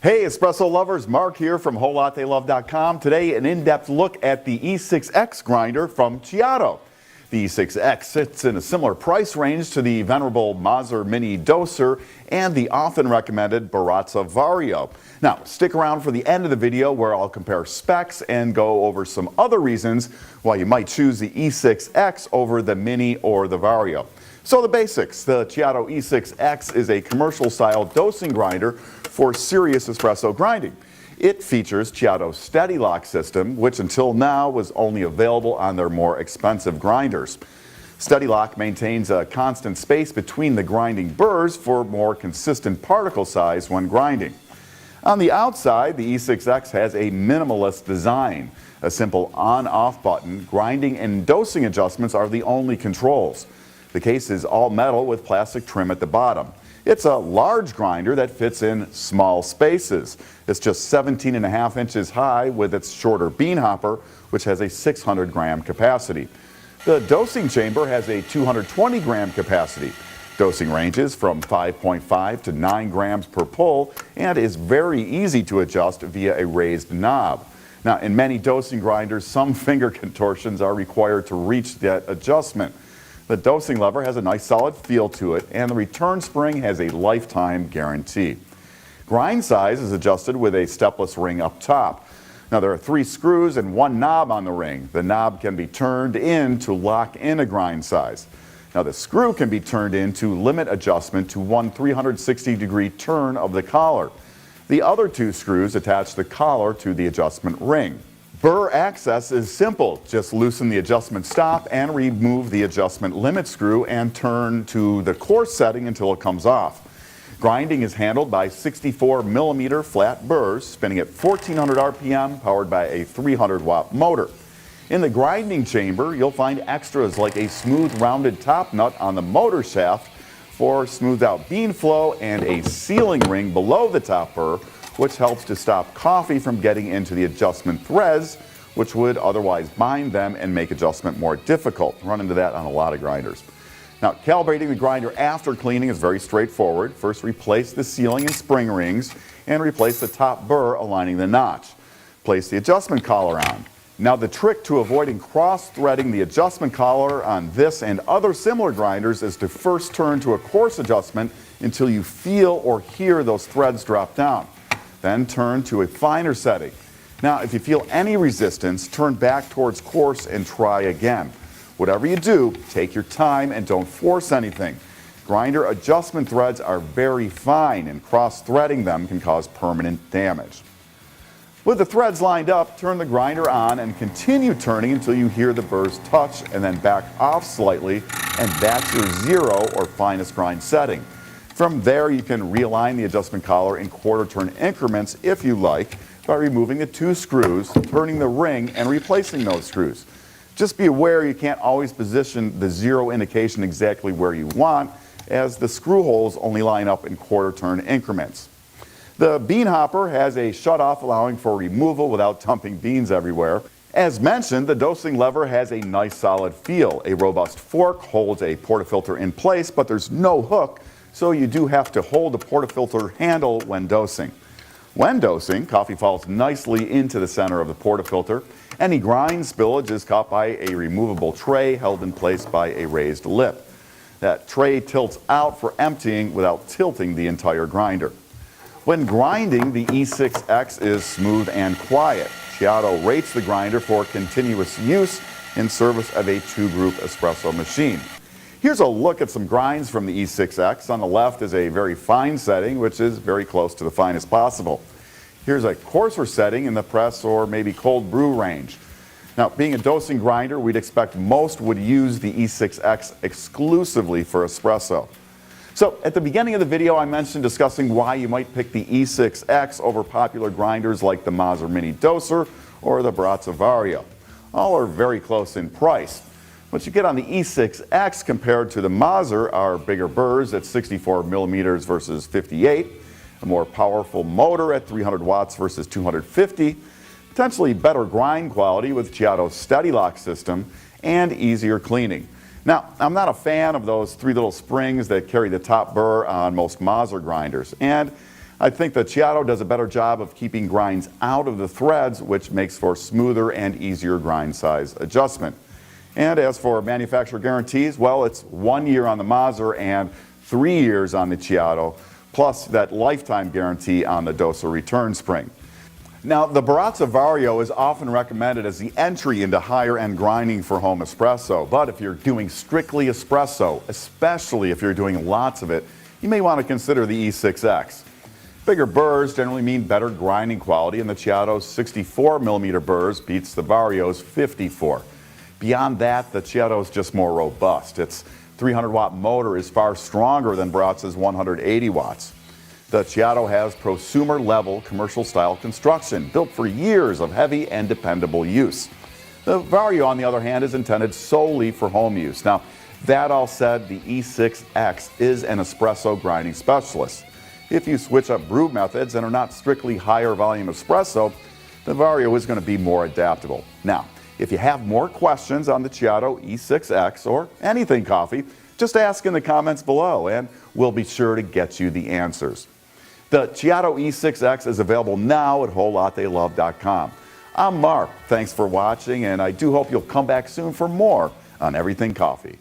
Hey, espresso lovers, Mark here from WholeLatteLove.com. Today, an in-depth look at the E6X grinder from CEADO. The E6X sits in a similar price range to the venerable Mazzer Mini Doser and the often recommended Baratza Vario. Now, stick around for the end of the video where I'll compare specs and go over some other reasons why you might choose the E6X over the Mini or the Vario. So the basics, the CEADO E6X is a commercial-style dosing grinder for serious espresso grinding. It features CEADO's Steady Lock system, which until now was only available on their more expensive grinders. Steady Lock maintains a constant space between the grinding burrs for more consistent particle size when grinding. On the outside, the E6X has a minimalist design. A simple on-off button, grinding and dosing adjustments are the only controls. The case is all metal with plastic trim at the bottom. It's a large grinder that fits in small spaces. It's just 17.5 inches high with its shorter bean hopper, which has a 600-gram capacity. The dosing chamber has a 220-gram capacity. Dosing ranges from 5.5 to 9 grams per pull and is very easy to adjust via a raised knob. Now, in many dosing grinders, some finger contortions are required to reach that adjustment. The dosing lever has a nice solid feel to it, and the return spring has a lifetime guarantee. Grind size is adjusted with a stepless ring up top. Now, there are 3 screws and 1 knob on the ring. The knob can be turned in to lock in a grind size. Now, the screw can be turned in to limit adjustment to 1 360-degree turn of the collar. The other 2 screws attach the collar to the adjustment ring. Burr access is simple. Just loosen the adjustment stop and remove the adjustment limit screw and turn to the coarse setting until it comes off. Grinding is handled by 64mm flat burrs spinning at 1400 RPM, powered by a 300-watt motor. In the grinding chamber, you'll find extras like a smooth rounded top nut on the motor shaft for smoothed out bean flow and a sealing ring below the top burr, which helps to stop coffee from getting into the adjustment threads, which would otherwise bind them and make adjustment more difficult. Run into that on a lot of grinders. Now, calibrating the grinder after cleaning is very straightforward. First, replace the sealing and spring rings and replace the top burr aligning the notch. Place the adjustment collar on. Now, the trick to avoiding cross-threading the adjustment collar on this and other similar grinders is to first turn to a coarse adjustment until you feel or hear those threads drop down. Then turn to a finer setting. Now, if you feel any resistance, turn back towards coarse and try again. Whatever you do, take your time and don't force anything. Grinder adjustment threads are very fine, and cross-threading them can cause permanent damage. With the threads lined up, turn the grinder on and continue turning until you hear the burrs touch, and then back off slightly, and that's your 0 or finest grind setting. From there, you can realign the adjustment collar in quarter-turn increments if you like by removing the 2 screws, turning the ring, and replacing those screws. Just be aware you can't always position the 0 indication exactly where you want, as the screw holes only line up in quarter-turn increments. The bean hopper has a shutoff allowing for removal without dumping beans everywhere. As mentioned, the dosing lever has a nice solid feel. A robust fork holds a portafilter in place, but there's no hook, so you do have to hold the portafilter handle when dosing. When dosing, coffee falls nicely into the center of the portafilter. Any grind spillage is caught by a removable tray held in place by a raised lip. That tray tilts out for emptying without tilting the entire grinder. When grinding, the E6X is smooth and quiet. CEADO rates the grinder for continuous use in service of a 2-group espresso machine. Here's a look at some grinds from the E6X. On the left is a very fine setting, which is very close to the finest possible. Here's a coarser setting in the press or maybe cold brew range. Now, being a dosing grinder, we'd expect most would use the E6X exclusively for espresso. So, at the beginning of the video, I mentioned discussing why you might pick the E6X over popular grinders like the Mazzer Mini Doser or the Baratza Vario. All are very close in price. What you get on the E6X compared to the Mazzer are bigger burrs at 64mm versus 58, a more powerful motor at 300 watts versus 250, potentially better grind quality with CEADO's Steady Lock system, and easier cleaning. Now, I'm not a fan of those 3 little springs that carry the top burr on most Mazzer grinders, and I think the CEADO does a better job of keeping grinds out of the threads, which makes for smoother and easier grind size adjustment. And as for manufacturer guarantees, well, it's 1 year on the Mazzer and 3 years on the CEADO, plus that lifetime guarantee on the Dosa return spring. Now, the Baratza Vario is often recommended as the entry into higher-end grinding for home espresso, but if you're doing strictly espresso, especially if you're doing lots of it, you may want to consider the E6X. Bigger burrs generally mean better grinding quality, and the CEADO's 64mm burrs beats the Vario's 54. Beyond that, the CEADO is just more robust. Its 300-watt motor is far stronger than Baratza's 180 watts. The CEADO has prosumer-level commercial-style construction, built for years of heavy and dependable use. The Vario, on the other hand, is intended solely for home use. Now, that all said, the E6X is an espresso grinding specialist. If you switch up brew methods and are not strictly higher volume espresso, the Vario is going to be more adaptable. Now, if you have more questions on the CEADO E6X or anything coffee, just ask in the comments below and we'll be sure to get you the answers. The CEADO E6X is available now at WholeLatteLove.com. I'm Mark. Thanks for watching, and I do hope you'll come back soon for more on Everything Coffee.